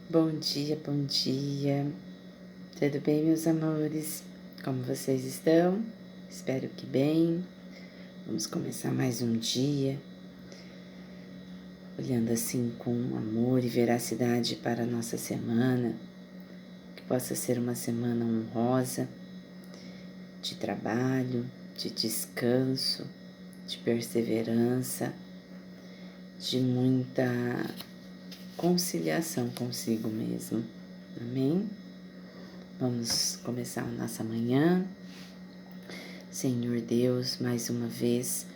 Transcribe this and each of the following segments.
Bom dia, bom dia. Tudo bem, meus amores? Como vocês estão? Espero que bem. Vamos começar mais um dia, olhando assim com amor e veracidade para a nossa semana, que possa ser uma semana honrosa, de trabalho, de descanso, de perseverança, de muita conciliação consigo mesmo. Amém? Vamos começar a nossa manhã. Senhor Deus, mais uma vez,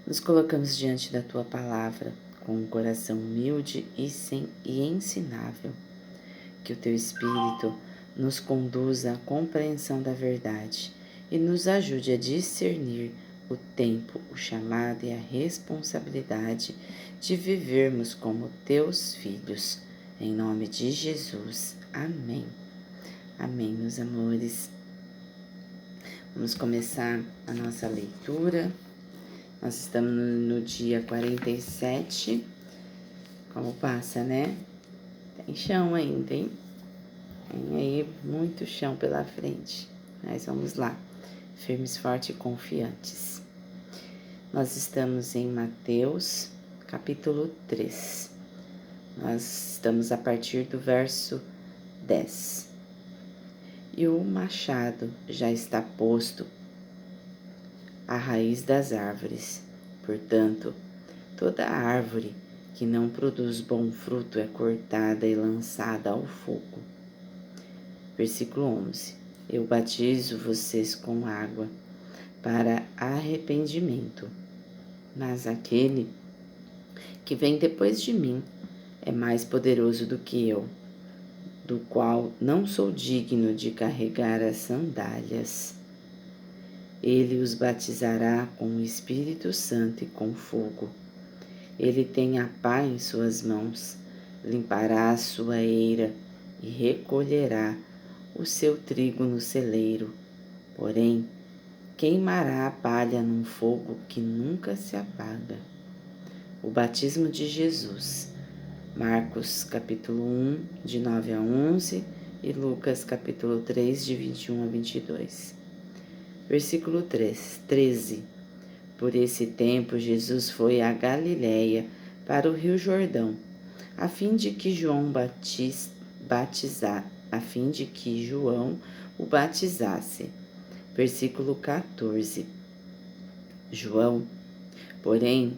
nos colocamos diante da Tua Palavra com um coração humilde e ensinável. Que o Teu Espírito nos conduza à compreensão da verdade e nos ajude a discernir o tempo, o chamado e a responsabilidade de vivermos como Teus filhos. Em nome de Jesus. Amém. Amém, meus amores. Vamos começar a nossa leitura. Nós estamos no dia 47. Como passa, né? Tem chão ainda, hein? Tem aí muito chão pela frente. Mas vamos lá. Firmes, fortes e confiantes. Nós estamos em Mateus, capítulo 3. Nós estamos a partir do verso 10. E o machado já está posto à raiz das árvores. Portanto, toda árvore que não produz bom fruto é cortada e lançada ao fogo. Versículo 11. Eu batizo vocês com água para arrependimento, mas aquele que vem depois de mim é mais poderoso do que eu, do qual não sou digno de carregar as sandálias. Ele os batizará com o Espírito Santo e com fogo. Ele tem a pá em suas mãos, limpará a sua eira e recolherá o seu trigo no celeiro. Porém, queimará a palha num fogo que nunca se apaga. O batismo de Jesus. Marcos capítulo 1, de 9 a 11 e Lucas capítulo 3, de 21 a 22. Versículo 13. Por esse tempo, Jesus foi a Galiléia, para o rio Jordão, a fim de que João o batizasse. Versículo 14. João, porém,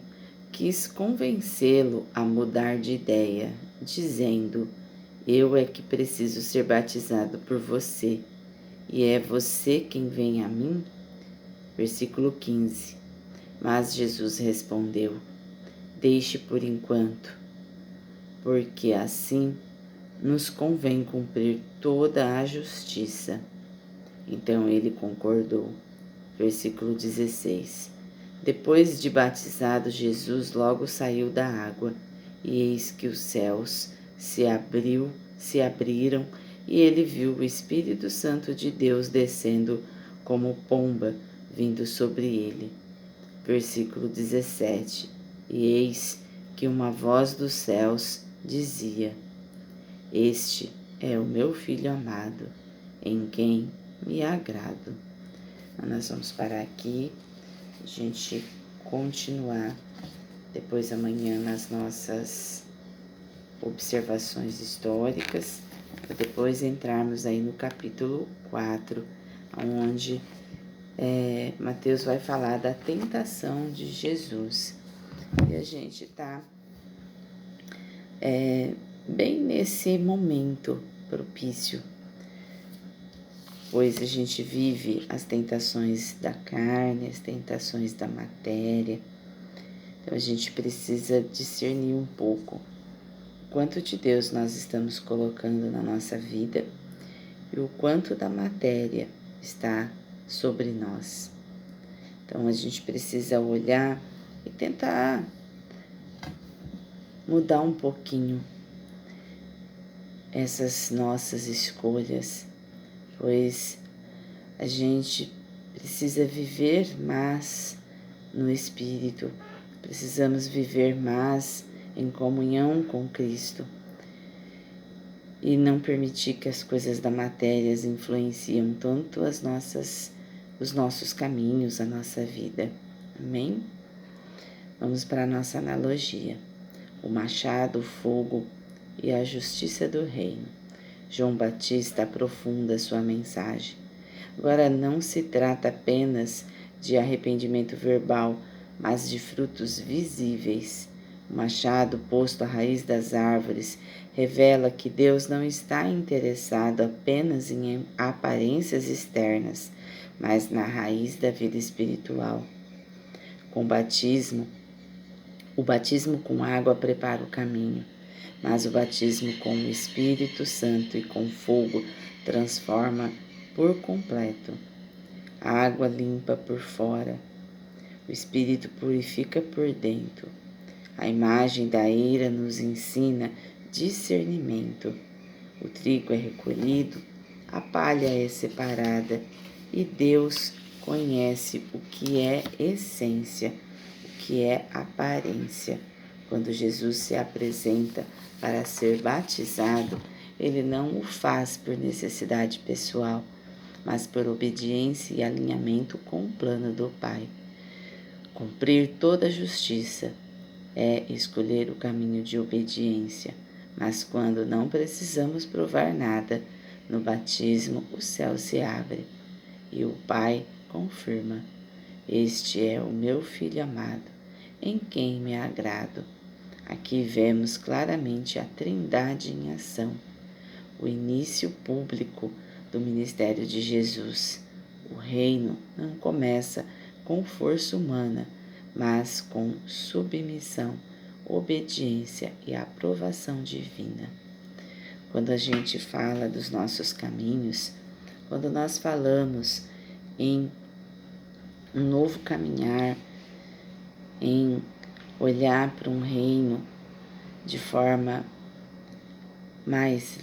quis convencê-lo a mudar de ideia, dizendo: Eu é que preciso ser batizado por você, e é você quem vem a mim? Versículo 15. Mas Jesus respondeu: Deixe por enquanto, porque assim nos convém cumprir toda a justiça. Então ele concordou. Versículo 16. Depois de batizado, Jesus logo saiu da água, e eis que os céus se abriram, e ele viu o Espírito Santo de Deus descendo como pomba, vindo sobre ele. Versículo 17. E eis que uma voz dos céus dizia: Este é o meu Filho amado, em quem me agrado. Então, nós vamos parar aqui, a gente continuar depois amanhã nas nossas observações históricas, para depois entrarmos aí no capítulo 4, onde Mateus vai falar da tentação de Jesus. E a gente tá bem nesse momento propício, pois a gente vive as tentações da carne, as tentações da matéria. Então a gente precisa discernir um pouco quanto de Deus nós estamos colocando na nossa vida e o quanto da matéria está sobre nós. Então a gente precisa olhar e tentar mudar um pouquinho essas nossas escolhas, pois a gente precisa viver mais no Espírito, precisamos viver mais em comunhão com Cristo. e não permitir que as coisas da matéria influenciem tanto os nossos caminhos, a nossa vida. Amém? Vamos para a nossa analogia. O machado, o fogo e a justiça do reino. João Batista aprofunda sua mensagem. Agora não se trata apenas de arrependimento verbal, mas de frutos visíveis. O machado posto à raiz das árvores revela que Deus não está interessado apenas em aparências externas, mas na raiz da vida espiritual. Com o batismo com água prepara o caminho, mas o batismo com o Espírito Santo e com fogo transforma por completo. A água limpa por fora, o Espírito purifica por dentro. A imagem da eira nos ensina discernimento. O trigo é recolhido, a palha é separada e Deus conhece o que é essência, o que é aparência. Quando Jesus se apresenta para ser batizado, ele não o faz por necessidade pessoal, mas por obediência e alinhamento com o plano do Pai. Cumprir toda a justiça é escolher o caminho de obediência, mas quando não precisamos provar nada, no batismo o céu se abre e o Pai confirma: Este é o meu Filho amado, em quem me agrado. Aqui vemos claramente a Trindade em ação, o início público do ministério de Jesus. O reino não começa com força humana, mas com submissão, obediência e aprovação divina. Quando a gente fala dos nossos caminhos, quando nós falamos em um novo caminhar, em olhar para um reino de forma mais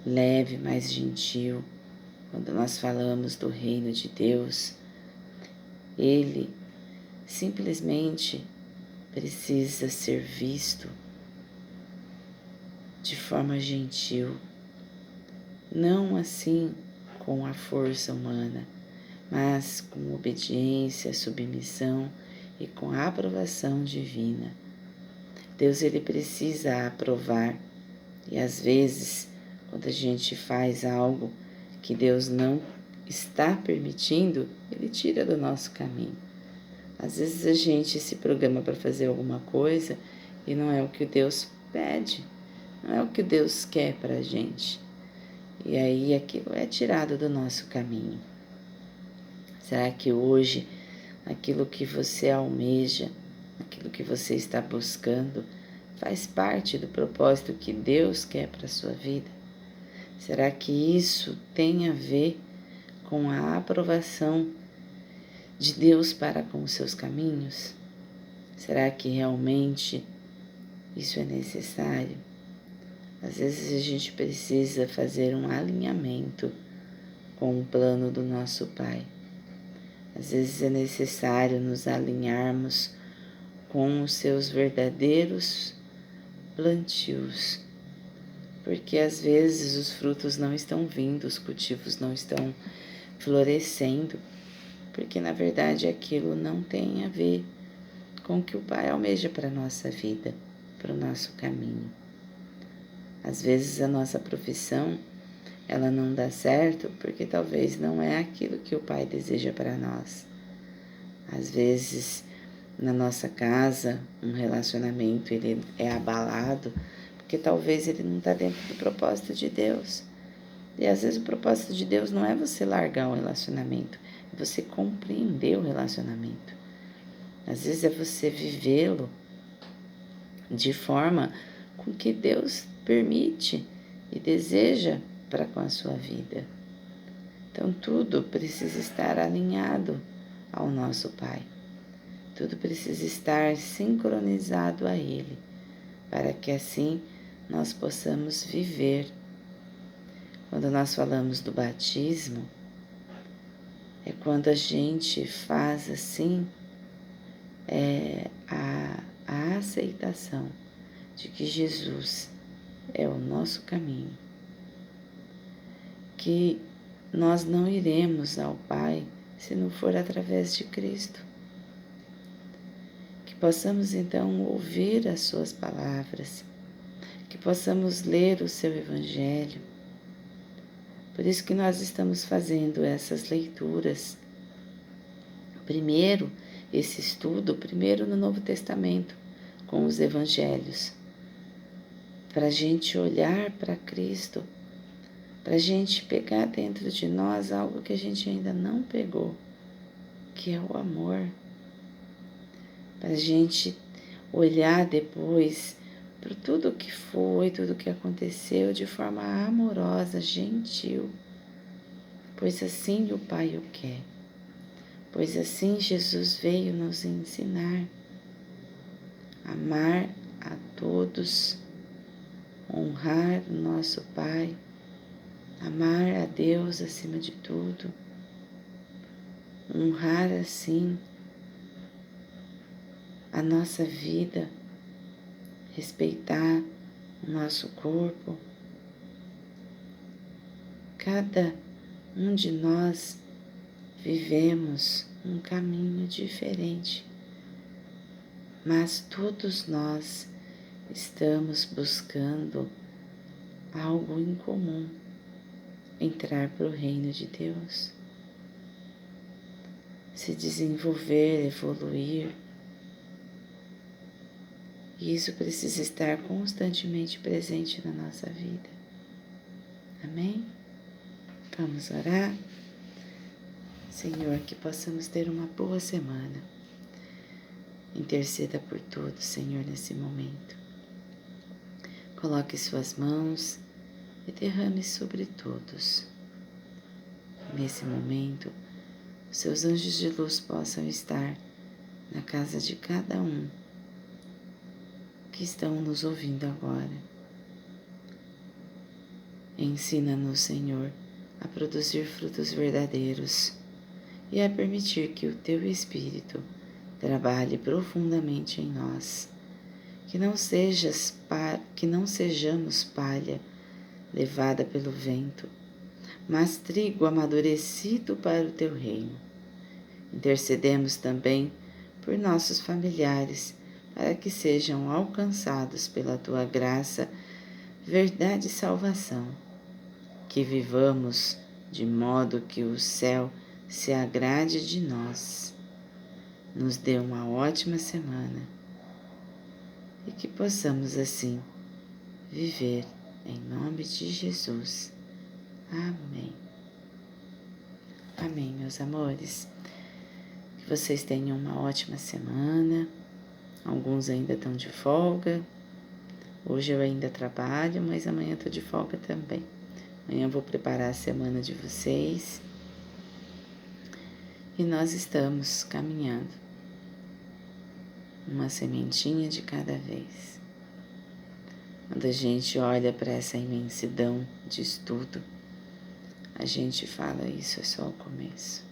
leve, mais gentil, quando nós falamos do reino de Deus, ele simplesmente precisa ser visto de forma gentil, não assim com a força humana, mas com obediência, submissão e com a aprovação divina. Deus, ele precisa aprovar, e às vezes, quando a gente faz algo que Deus não está permitindo, ele tira do nosso caminho. Às vezes a gente se programa para fazer alguma coisa e não é o que Deus pede, não é o que Deus quer para a gente. E aí aquilo é tirado do nosso caminho. Será que hoje aquilo que você almeja, aquilo que você está buscando, faz parte do propósito que Deus quer para a sua vida? Será que isso tem a ver com a aprovação de Deus para com os seus caminhos? Será que realmente isso é necessário? Às vezes a gente precisa fazer um alinhamento com o plano do nosso Pai. Às vezes é necessário nos alinharmos com os seus verdadeiros plantios, porque às vezes os frutos não estão vindo, os cultivos não estão florescendo, porque na verdade aquilo não tem a ver com o que o Pai almeja para a nossa vida, para o nosso caminho. Às vezes a nossa profissão, ela não dá certo porque talvez não é aquilo que o Pai deseja para nós. Às vezes na nossa casa, um relacionamento ele é abalado porque talvez ele não está dentro do propósito de Deus. E às vezes o propósito de Deus não é você largar o relacionamento, é você compreender o relacionamento. Às vezes é você vivê-lo de forma com que Deus permite e deseja para com a sua vida. Então tudo precisa estar alinhado ao nosso Pai. Tudo precisa estar sincronizado a Ele, para que assim nós possamos viver. Quando nós falamos do batismo, é quando a gente faz assim a aceitação de que Jesus é o nosso caminho, que nós não iremos ao Pai se não for através de Cristo. Que possamos então ouvir as suas palavras, que possamos ler o seu Evangelho. Por isso que nós estamos fazendo essas leituras. Primeiro, esse estudo, primeiro no Novo Testamento, com os Evangelhos, para a gente olhar para Cristo, para a gente pegar dentro de nós algo que a gente ainda não pegou, que é o amor. Para a gente olhar depois para tudo que foi, tudo que aconteceu de forma amorosa, gentil, pois assim o Pai o quer, pois assim Jesus veio nos ensinar. Amar a todos, honrar o nosso Pai, amar a Deus acima de tudo, honrar assim a nossa vida, respeitar o nosso corpo. Cada um de nós vivemos um caminho diferente, mas todos nós estamos buscando algo em comum, entrar para o reino de Deus, se desenvolver, evoluir. E isso precisa estar constantemente presente na nossa vida. Amém? Vamos orar? Senhor, que possamos ter uma boa semana. Interceda por todos, Senhor, nesse momento. Coloque suas mãos e derrame sobre todos. Nesse momento, seus anjos de luz possam estar na casa de cada um que estão nos ouvindo agora. Ensina-nos, Senhor, a produzir frutos verdadeiros e a permitir que o Teu Espírito trabalhe profundamente em nós, que não sejamos palha levada pelo vento, mas trigo amadurecido para o Teu reino. Intercedemos também por nossos familiares, para que sejam alcançados pela Tua graça, verdade e salvação, que vivamos de modo que o céu se agrade de nós. Nos dê uma ótima semana e que possamos assim viver em nome de Jesus. Amém. Amém, meus amores. Que vocês tenham uma ótima semana. Alguns ainda estão de folga. Hoje eu ainda trabalho, mas amanhã estou de folga também. Amanhã eu vou preparar a semana de vocês. E nós estamos caminhando. Uma sementinha de cada vez. Quando a gente olha para essa imensidão de estudo, a gente fala, isso é só o começo.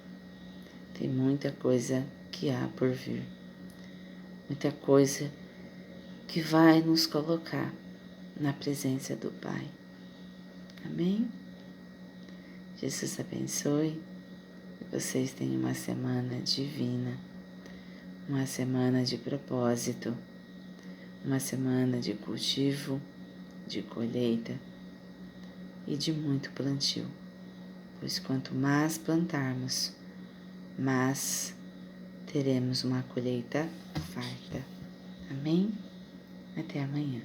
Tem muita coisa que há por vir. Muita coisa que vai nos colocar na presença do Pai. Amém? Jesus abençoe. Que vocês tenham uma semana divina, uma semana de propósito, uma semana de cultivo, de colheita e de muito plantio. Pois quanto mais plantarmos, mais teremos uma colheita farta. Amém? Até amanhã.